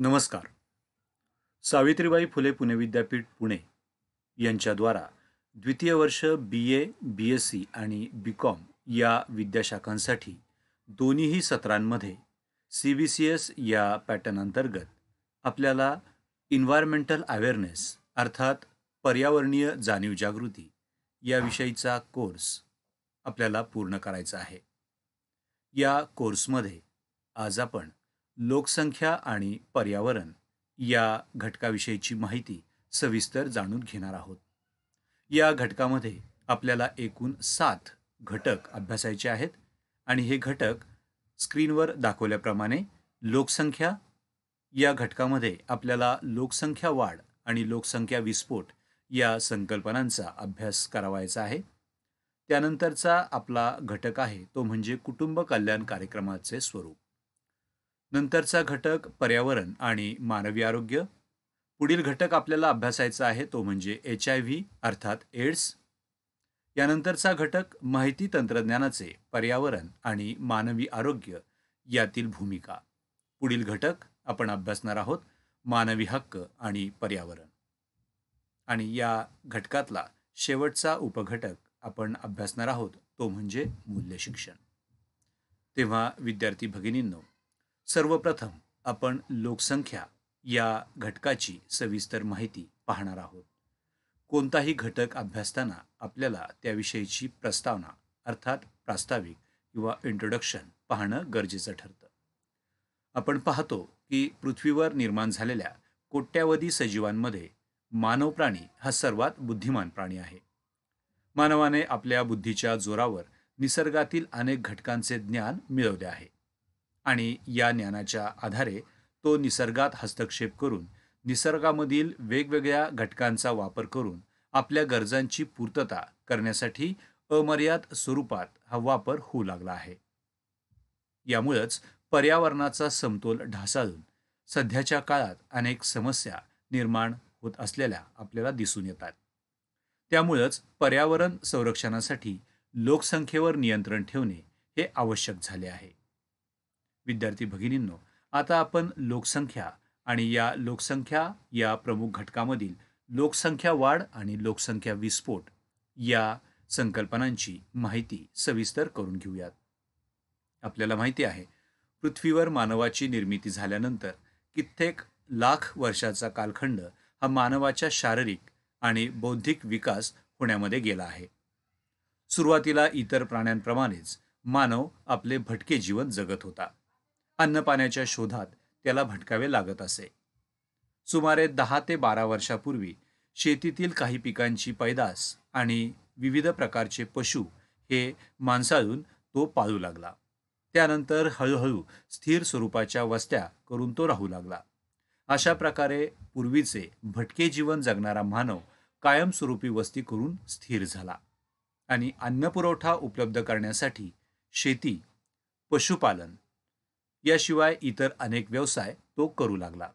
नमस्कार. सावित्रीबाई फुले पुणे विद्यापीठ पुणे यांच्याद्वारा द्वितीय वर्ष BA, BSc आणि BCom या विद्याशाखांसाठी दोन्हीही सत्रांमध्ये CBCS या पॅटर्न अंतर्गत आपल्याला एन्व्हायरमेंटल अवेअरनेस अर्थात पर्यावरणीय जाणीव जागृती याविषयीचा कोर्स आपल्याला पूर्ण करायचा आहे. या कोर्समध्ये आज आपण लोकसंख्या आणि पर्यावरण या घटकाविषयीची माहिती सविस्तर जाणून घेणार आहोत. या घटकामध्ये आपल्याला एकूण 7 घटक अभ्यासायचे आहेत आणि हे घटक स्क्रीनवर दाखवल्याप्रमाणे लोकसंख्या या घटकामध्ये आपल्याला लोकसंख्या वाढ आणि लोकसंख्या विस्फोट या संकल्पनांचा अभ्यास करावायचा आहे. त्यानंतरचा आपला घटक आहे तो म्हणजे कुटुंब कल्याण कार्यक्रमाचे स्वरूप. नंतरचा घटक पर्यावरण आणि मानवी आरोग्य. पुढील घटक आपल्याला अभ्यासायचा आहे तो म्हणजे HIV अर्थात एड्स. यानंतरचा घटक माहिती तंत्रज्ञानाचे पर्यावरण आणि मानवी आरोग्य यातील भूमिका. पुढील घटक आपण अभ्यासणार आहोत मानवी हक्क आणि पर्यावरण. आणि या घटकातला शेवटचा उपघटक आपण अभ्यासणार आहोत तो म्हणजे मूल्य शिक्षण. तेव्हा विद्यार्थी भगिनींनो, सर्वप्रथम आपण लोकसंख्या या घटकाची सविस्तर माहिती पाहणार आहोत. कोणताही घटक अभ्यासताना आपल्याला त्याविषयीची प्रस्तावना अर्थात प्रास्ताविक किंवा इंट्रोडक्शन पाहणं गरजेचं ठरतं. आपण पाहतो की पृथ्वीवर निर्माण झालेल्या कोट्यावधी सजीवांमध्ये मानव प्राणी हा सर्वात बुद्धिमान प्राणी आहे. मानवाने आपल्या बुद्धीच्या जोरावर निसर्गातील अनेक घटकांचे ज्ञान मिळवले आहे आणि या ज्ञानाच्या आधारे तो निसर्गात हस्तक्षेप करून निसर्गामधील वेगवेगळ्या घटकांचा वापर करून आपल्या गरजांची पूर्तता करण्यासाठी अमर्याद स्वरूपात हा वापर होऊ लागला आहे. यामुळेच पर्यावरणाचा समतोल ढासळून सध्याच्या काळात अनेक समस्या निर्माण होत असलेल्या आपल्याला दिसून येतात. त्यामुळेच पर्यावरण संरक्षणासाठी लोकसंख्येवर नियंत्रण ठेवणे हे आवश्यक झाले आहे. विद्यार्थी भगिनींनो, आता आपण लोकसंख्या आणि या लोकसंख्या या प्रमुख घटकामधील लोकसंख्या वाढ आणि लोकसंख्या विस्फोट या संकल्पनांची माहिती सविस्तर करून घेऊयात. आपल्याला माहिती आहे, पृथ्वीवर मानवाची निर्मिती झाल्यानंतर कित्येक लाख वर्षाचा कालखंड हा मानवाच्या शारीरिक आणि बौद्धिक विकास होण्यामध्ये गेला आहे. सुरुवातीला इतर प्राण्यांप्रमाणेच मानव आपले भटके जीवन जगत होता. अन्न पाण्याच्या शोधात त्याला भटकावे लागत असे. सुमारे 10 ते 12 वर्षापूर्वी शेतीतील काही पिकांची पैदास आणि विविध प्रकारचे पशु हे माणसाळून तो पाळू लागला. त्यानंतर हळूहळू स्थिर स्वरूपाच्या वस्त्या करून तो राहू लागला. अशा प्रकारे पूर्वीचे भटके जीवन जगणारा मानव कायमस्वरूपी वस्ती करून स्थिर झाला आणि अन्नपुरवठा उपलब्ध करण्यासाठी शेती, पशुपालन याशिवाय इतर अनेक व्यवसाय तो करू लागला.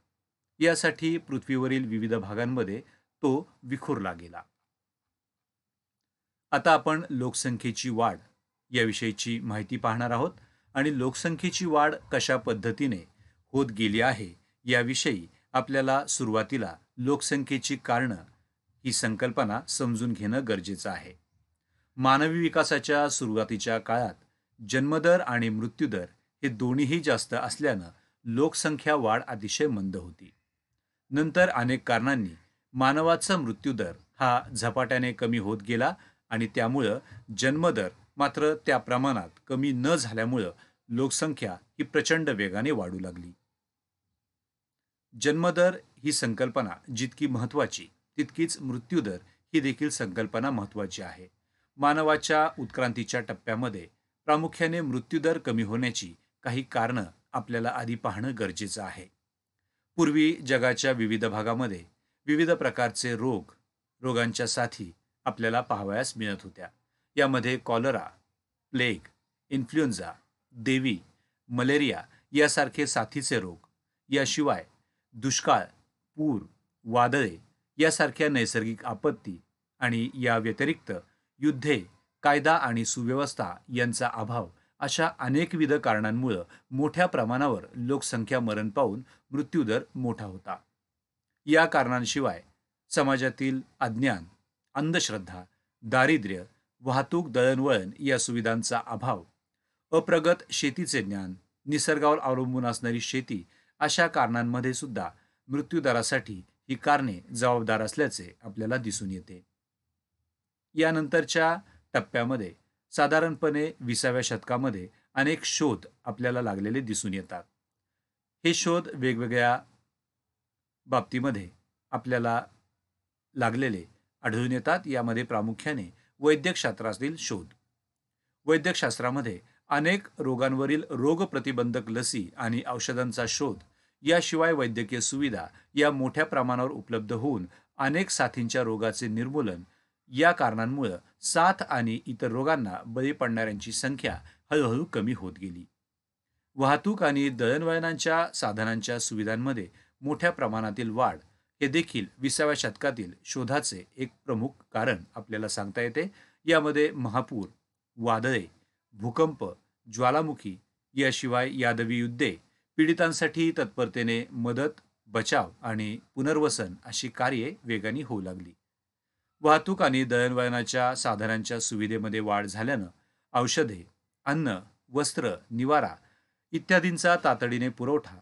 यासाठी पृथ्वीवरील विविध भागांमध्ये तो विखुरला गेला. आता आपण लोकसंख्येची वाढ याविषयीची माहिती पाहणार आहोत आणि लोकसंख्येची वाढ कशा पद्धतीने होत गेली आहे याविषयी आपल्याला सुरुवातीला लोकसंख्येची कारणं ही संकल्पना समजून घेणं गरजेचं आहे. मानवी विकासाच्या सुरुवातीच्या काळात जन्मदर आणि मृत्यूदर हे दोन्हीही जास्त असल्यानं लोकसंख्या वाढ अतिशय मंद होती. नंतर अनेक कारणांनी मानवाचा मृत्यूदर हा झपाट्याने कमी होत गेला आणि त्यामुळं जन्मदर मात्र त्या प्रमाणात कमी न झाल्यामुळं लोकसंख्या ही प्रचंड वेगाने वाढू लागली. जन्मदर ही संकल्पना जितकी महत्त्वाची तितकीच मृत्यूदर ही देखील संकल्पना महत्त्वाची आहे. मानवाच्या उत्क्रांतीच्या टप्प्यामध्ये प्रामुख्याने मृत्यूदर कमी होण्याची काही कारणं आपल्याला आधी पाहणं गरजेचं आहे. पूर्वी जगाच्या विविध भागामध्ये विविध प्रकारचे रोगांच्या साथी आपल्याला पाहावयास मिळत होत्या. यामध्ये कॉलरा, प्लेग, इन्फ्लुएन्झा, देवी, मलेरिया यासारखे साथीचे रोग, याशिवाय दुष्काळ, पूर, वादळे यासारख्या नैसर्गिक आपत्ती आणि या व्यतिरिक्त युद्धे, कायदा आणि सुव्यवस्था यांचा अभाव अशा अनेकविध कारणांमुळे मोठ्या प्रमाणावर लोकसंख्या मरण पावून मृत्यूदर मोठा होता. या कारणांशिवाय समाजातील अज्ञान, अंधश्रद्धा, दारिद्र्य, वाहतूक दळणवळण या सुविधांचा अभाव, अप्रगत शेतीचे ज्ञान, निसर्गावर अवलंबून असणारी शेती अशा कारणांमध्ये सुद्धा मृत्यूदरासाठी ही कारणे जबाबदार असल्याचे आपल्याला दिसून येते. यानंतरच्या टप्प्यामध्ये साधारणपणे 20व्या शतकामध्ये अनेक शोध आपल्याला लागलेले दिसून येतात. हे शोध वेगवेगळ्या बाबतीमध्ये आपल्याला लागलेले आढळून येतात. यामध्ये प्रामुख्याने वैद्यकशास्त्रातील शोध. वैद्यकशास्त्रामध्ये अनेक रोगांवरील रोगप्रतिबंधक लसी आणि औषधांचा शोध, याशिवाय वैद्यकीय सुविधा या मोठ्या प्रमाणावर उपलब्ध होऊन अनेक साथींच्या रोगाचे निर्मूलन, या कारणांमुळे साथ आणि इतर रोगांना बळी पडणाऱ्यांची संख्या हळूहळू कमी होत गेली. वाहतूक आणि दळणवळणाच्या साधनांच्या सुविधांमध्ये मोठ्या प्रमाणातील वाढ हे देखील 20व्या शतकातील शोधाचे एक प्रमुख कारण आपल्याला सांगता येते. यामध्ये महापूर, वादळे, भूकंप, ज्वालामुखी याशिवाय यादवी युद्धे, पीडितांसाठी तत्परतेने मदत, बचाव आणि पुनर्वसन अशी कार्ये वेगाने होऊ लागली. वाहतूक आणि दळणवळणाच्या साधनांच्या सुविधेमध्ये वाढ झाल्यानं औषधे, अन्न, वस्त्र, निवारा इत्यादींचा तातडीने पुरवठा,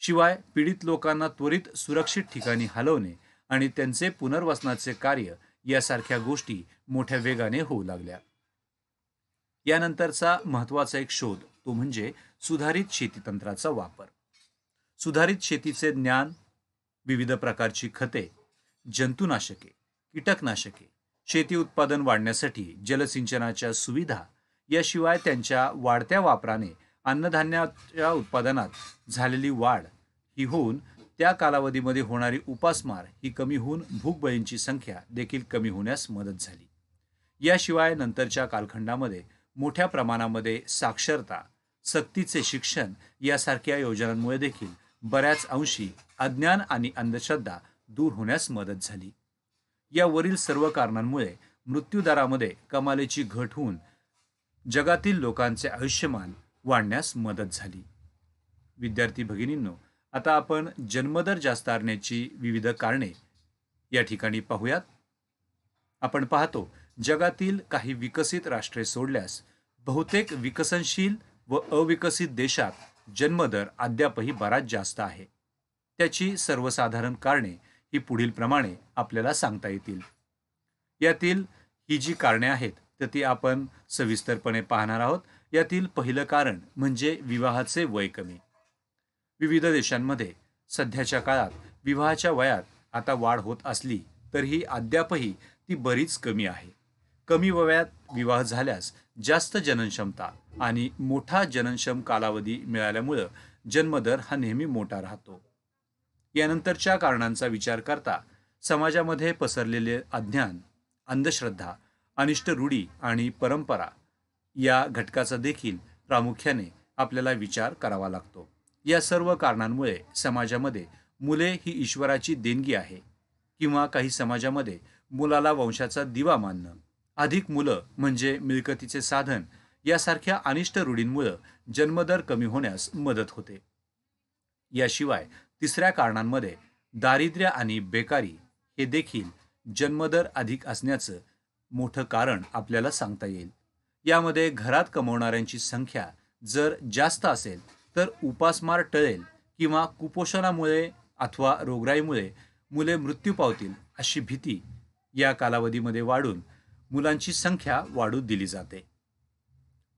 शिवाय पीडित लोकांना त्वरित सुरक्षित ठिकाणी हलवणे आणि त्यांचे पुनर्वसनाचे कार्य यासारख्या गोष्टी मोठ्या वेगाने होऊ लागल्या. यानंतरचा महत्त्वाचा एक शोध तो म्हणजे सुधारित शेतीतंत्राचा वापर. सुधारित शेतीचे ज्ञान, विविध प्रकारची खते, जंतुनाशके, कीटकनाशके, शेती उत्पादन वाढण्यासाठी जलसिंचनाच्या सुविधा, याशिवाय त्यांच्या वाढत्या वापराने अन्नधान्याच्या उत्पादनात झालेली वाढ ही होऊन त्या कालावधीमध्ये होणारी उपासमार ही कमी होऊन भूकबळींची संख्या देखील कमी होण्यास मदत झाली. याशिवाय नंतरच्या कालखंडामध्ये मोठ्या प्रमाणामध्ये साक्षरता, सक्तीचे शिक्षण यासारख्या योजनांमुळे देखील बऱ्याच अंशी अज्ञान आणि अंधश्रद्धा दूर होण्यास मदत झाली. यावरील सर्व कारणांमुळे मृत्यूदरामध्ये कमालीची घट होऊन जगातील लोकांचे आयुष्यमान वाढण्यास मदत झाली. विद्यार्थी भगिनींनो, आता आपण जन्मदर जास्त असण्याची विविध कारणे या ठिकाणी पाहूयात. आपण पाहतो, जगातील काही विकसित राष्ट्रे सोडल्यास बहुतेक विकसनशील व अविकसित देशात जन्मदर अद्यापही बराच जास्त आहे. त्याची सर्वसाधारण कारणे ही पुढील प्रमाणे आपल्याला सांगता येतील. यातील ही जी कारणे आहेत तर ती आपण सविस्तरपणे पाहणार आहोत. यातील पहिलं कारण म्हणजे विवाहाचे वय कमी. विविध देशांमध्ये सध्याच्या काळात विवाहाच्या वयात आता वाढ होत असली तरीही अद्यापही ती बरीच कमी आहे. कमी वयात विवाह झाल्यास जास्त जननक्षमता आणि मोठा जननक्षम कालावधी मिळाल्यामुळं जन्मदर हा नेहमी मोठा राहतो. यानंतरच्या कारणांचा विचार करता समाजामध्ये पसरलेले अज्ञान, अंधश्रद्धा, अनिष्ट रूढी आणि परंपरा या घटकाचा देखील प्रामुख्याने आपल्याला विचार करावा लागतो. या सर्व कारणांमुळे समाजामध्ये मुले ही ईश्वराची देणगी आहे किंवा काही समाजामध्ये मुलाला वंशाचा दिवा मानणं, अधिक मुलं म्हणजे मिळकतीचे साधन यासारख्या अनिष्ट रूढींमुळे जन्मदर कमी होण्यास मदत होते. याशिवाय तिसऱ्या कारणांमध्ये दारिद्र्य आणि बेकारी हे देखील जन्मदर अधिक असण्याचं मोठं कारण आपल्याला सांगता येईल. यामध्ये घरात कमवणाऱ्यांची संख्या जर जास्त असेल तर उपासमार टळेल किंवा कुपोषणामुळे अथवा रोगराईमुळे मुले मृत्यू पावतील अशी भीती या कालावधीमध्ये वाढून मुलांची संख्या वाढू दिली जाते.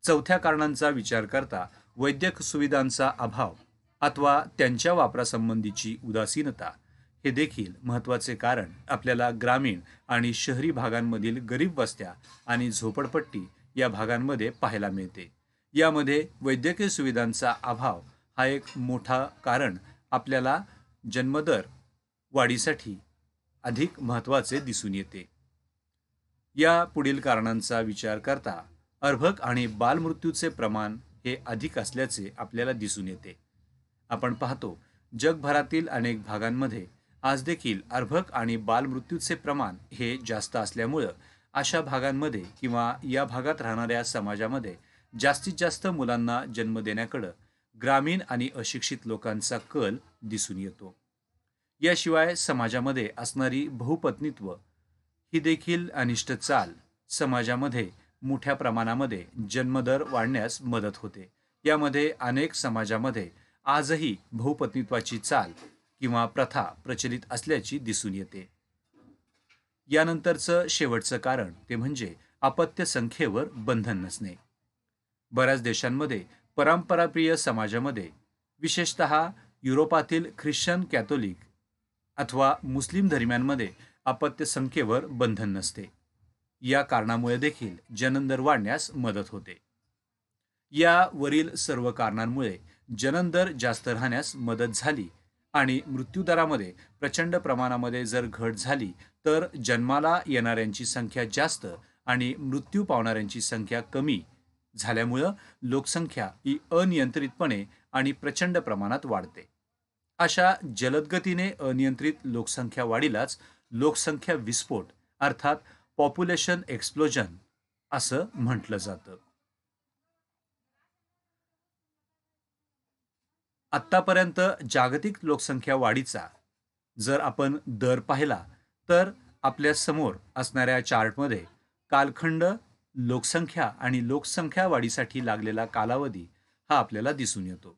चौथ्या कारणांचा विचार करता वैद्यक सुविधांचा अभाव अथवा त्यांच्या वापरासंबंधीची उदासीनता हे देखील महत्त्वाचे कारण आपल्याला ग्रामीण आणि शहरी भागांमधील गरीब वस्त्या आणि झोपडपट्टी या भागांमध्ये पाहायला मिळते. यामध्ये वैद्यकीय सुविधांचा अभाव हा एक मोठा कारण आपल्याला जन्मदर वाढीसाठी अधिक महत्त्वाचे दिसून येते. या पुढील कारणांचा विचार करता अर्भक आणि बालमृत्यूचे प्रमाण हे अधिक असल्याचे आपल्याला दिसून येते. आपण पाहतो, जगभरातील अनेक भागांमध्ये आज देखील अर्भक आणि बालमृत्यूचे प्रमाण हे जास्त असल्यामुळं अशा भागांमध्ये किंवा या भागात राहणाऱ्या समाजामध्ये जास्तीत जास्त मुलांना जन्म देण्याकडे ग्रामीण आणि अशिक्षित लोकांचा कल दिसून येतो. याशिवाय समाजामध्ये असणारी बहुपत्नीत्व ही देखील अनिष्ट चाल समाजामध्ये मोठ्या प्रमाणामध्ये जन्मदर वाढण्यास मदत होते. यामध्ये अनेक समाजामध्ये आजही बहुपत्नीत्वाची चाल किंवा प्रथा प्रचलित असल्याची दिसून येते. यानंतरचं शेवटचं कारण ते म्हणजे अपत्य संख्येवर बंधन नसणे. बऱ्याच देशांमध्ये परंपराप्रिय समाजामध्ये, विशेषतः युरोपातील ख्रिश्चन, कॅथोलिक अथवा मुस्लिम धर्मियांमध्ये अपत्य संख्येवर बंधन नसते. या कारणामुळे देखील जननदर वाढण्यास मदत होते. या वरील सर्व कारणांमुळे जननदर जास्त राहण्यास मदत झाली आणि मृत्यूदरामध्ये प्रचंड प्रमाणामध्ये जर घट झाली तर जन्माला येणाऱ्यांची संख्या जास्त आणि मृत्यू पावणाऱ्यांची संख्या कमी झाल्यामुळं लोकसंख्या ही अनियंत्रितपणे आणि प्रचंड प्रमाणात वाढते. अशा जलदगतीने अनियंत्रित लोकसंख्या वाढीलाच लोकसंख्या विस्फोट अर्थात पॉप्युलेशन एक्सप्लोजन असं म्हटलं जातं. आत्तापर्यंत जागतिक लोकसंख्या वाढीचा जर आपण दर पाहिला तर आपल्या समोर असणाऱ्या चार्टमध्ये कालखंड, लोकसंख्या आणि लोकसंख्या वाढीसाठी लागलेला कालावधी हा आपल्याला दिसून येतो.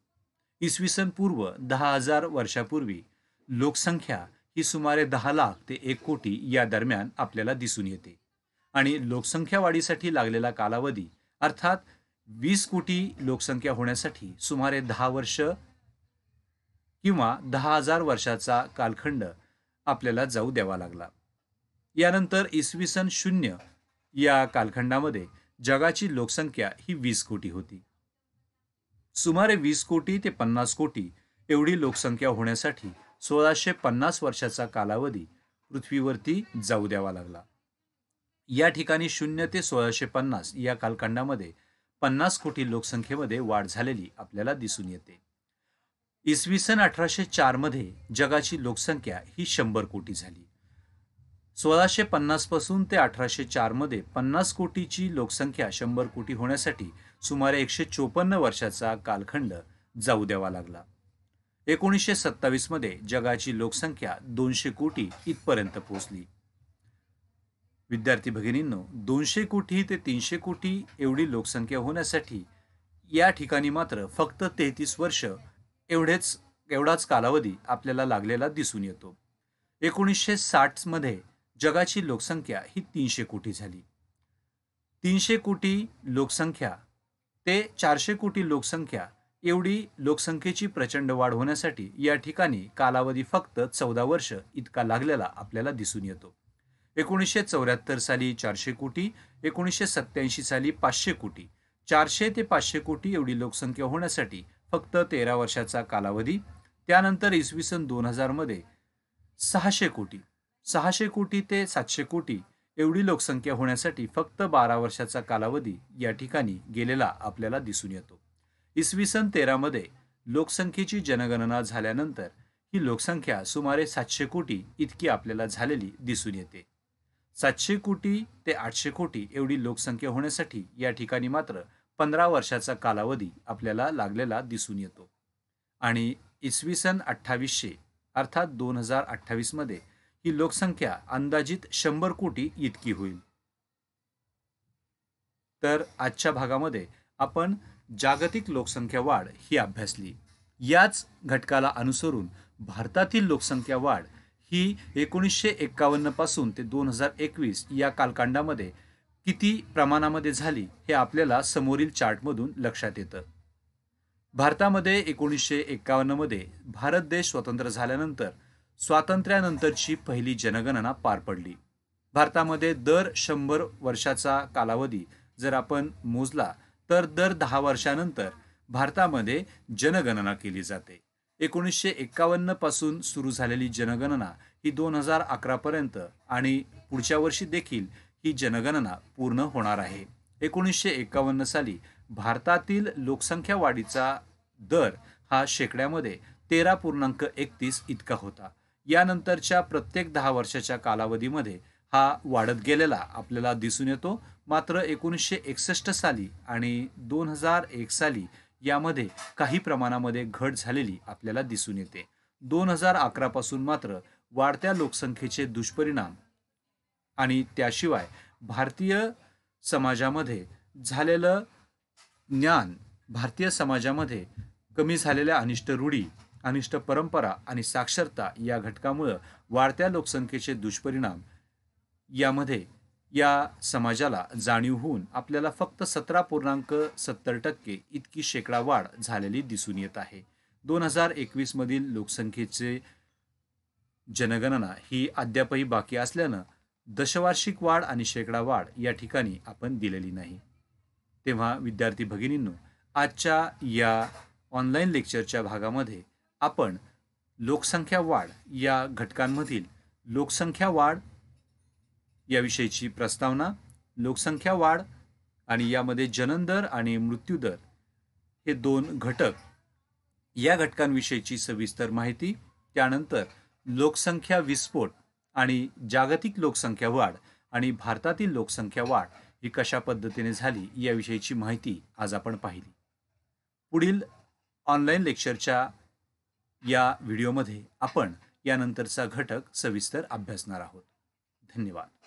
इसवी सन पूर्व 10,000 वर्षापूर्वी लोकसंख्या ही सुमारे 10 लाख ते 1 कोटी या दरम्यान आपल्याला दिसून येते आणि लोकसंख्या वाढीसाठी लागलेला कालावधी अर्थात 20 कोटी लोकसंख्या होण्यासाठी सुमारे 10 वर्ष किंवा 10,000 वर्षाचा कालखंड आपल्याला जाऊ द्यावा लागला. यानंतर इसवी सन 0 या कालखंडामध्ये जगाची लोकसंख्या ही 20 कोटी होती. सुमारे 20 कोटी ते 50 कोटी एवढी लोकसंख्या होण्यासाठी 1650 वर्षाचा कालावधी पृथ्वीवरती जाऊ द्यावा लागला. या ठिकाणी 0 ते 1650 या कालखंडामध्ये 50 कोटी लोकसंख्येमध्ये वाढ झालेली आपल्याला दिसून येते. इसवी सन 1804 मध्ये जगाची लोकसंख्या ही 100 कोटी झाली. 1650 पासून ते 1804 मध्ये 50 कोटीची लोकसंख्या 100 कोटी होण्यासाठी सुमारे 154 वर्षाचा कालखंड जाऊ द्यावा लागला. 1927 मध्ये जगाची लोकसंख्या 200 कोटी इथपर्यंत पोहोचली. विद्यार्थी भगिनींनो, 200 कोटी ते 300 कोटी एवढी लोकसंख्या होण्यासाठी या ठिकाणी मात्र फक्त 33 वर्ष एवढाच कालावधी आपल्याला लागलेला दिसून येतो. 1960 मध्ये जगाची लोकसंख्या ही 300 कोटी झाली. 300 कोटी लोकसंख्या ते 400 कोटी लोकसंख्या एवढी लोकसंख्येची प्रचंड वाढ होण्यासाठी या ठिकाणी कालावधी फक्त 14 वर्ष इतका लागलेला आपल्याला दिसून येतो. 1974 साली 400 कोटी, 1987 साली 500 कोटी, 400 ते 500 कोटी एवढी लोकसंख्या होण्यासाठी फक्त 13 वर्षाचा कालावधी. त्यानंतर इसवी सन 2000 मध्ये 600 कोटी, 600 कोटी ते 700 कोटी एवढी लोकसंख्या होण्यासाठी फक्त 12 वर्षाचा कालावधी या ठिकाणी गेलेला आपल्याला दिसून येतो. इसवी सन 13 मध्ये लोकसंख्येची जनगणना झाल्यानंतर ही लोकसंख्या सुमारे 700 कोटी इतकी आपल्याला झालेली दिसून येते. 700 कोटी ते 800 कोटी एवढी लोकसंख्या होण्यासाठी या ठिकाणी मात्र 15 वर्षाचा कालावधी आपल्याला लागलेला दिसून येतो आणि इसवी सन 2800 अर्थात 2028 मध्ये ही लोकसंख्या अंदाजित 100 कोटी इतकी होईल. तर आजच्या भागामध्ये आपण जागतिक लोकसंख्या वाढ ही अभ्यासली. याच घटकाला अनुसरून भारतातील लोकसंख्या वाढ ही 1951 पासून ते 2021 या कालखंडामध्ये किती प्रमाणामध्ये झाली हे आपल्याला समोरील चार्टमधून लक्षात येतं. भारतामध्ये 1951 मध्ये भारत देश स्वतंत्र झाल्यानंतर स्वातंत्र्यानंतरची पहिली जनगणना पार पडली. भारतामध्ये दर 100 वर्षाचा कालावधी जर आपण मोजला तर दर 10 वर्षानंतर भारतामध्ये जनगणना केली जाते. 1951 पासून सुरू झालेली जनगणना ही 2011 पर्यंत आणि पुढच्या वर्षी देखील ही जनगणना पूर्ण होणार आहे. 1951 साली भारतातील लोकसंख्या वाढीचा दर हा शेकड्यामध्ये 13.31 इतका होता. यानंतरच्या प्रत्येक 10 वर्षाच्या कालावधीमध्ये हा वाढत गेलेला आपल्याला दिसून येतो. मात्र 1961 साली आणि 2001 साली यामध्ये काही प्रमाणामध्ये घट झालेली आपल्याला दिसून येते. 2011 पासून मात्र वाढत्या लोकसंख्येचे दुष्परिणाम आणि त्याशिवाय भारतीय समाजामध्ये झालेलं ज्ञान, भारतीय समाजामध्ये कमी झालेल्या अनिष्ट रूढी, अनिष्ट परंपरा आणि साक्षरता या घटकामुळं वाढत्या लोकसंख्येचे दुष्परिणाम यामध्ये या समाजाला जाणीव होऊन आपल्याला फक्त 17.70% इतकी शेकडा वाढ झालेली दिसून येत आहे. 2021 मधील लोकसंख्येचे जनगणना ही अद्यापही बाकी असल्यानं दशवार्षिक वाढ आणि शेकडा वाढ या ठिकाणी आपण दिलेली नाही. तेव्हा विद्यार्थी भगिनींनो, आजच्या या ऑनलाईन लेक्चरच्या भागामध्ये आपण लोकसंख्या वाढ या घटकांमधील लोकसंख्या वाढ याविषयीची प्रस्तावना, लोकसंख्या वाढ आणि यामध्ये जननदर आणि मृत्यूदर हे दोन घटक, या घटकांविषयीची सविस्तर माहिती, त्यानंतर लोकसंख्या विस्फोट आणि जागतिक लोकसंख्या वाढ आणि भारतातील लोकसंख्या वाढ ही कशा पद्धतीने झाली याविषयीची माहिती आज आपण पाहिली. पुढील ऑनलाईन लेक्चरच्या या व्हिडिओमध्ये आपण यानंतरचा घटक सविस्तर अभ्यासणार आहोत. धन्यवाद.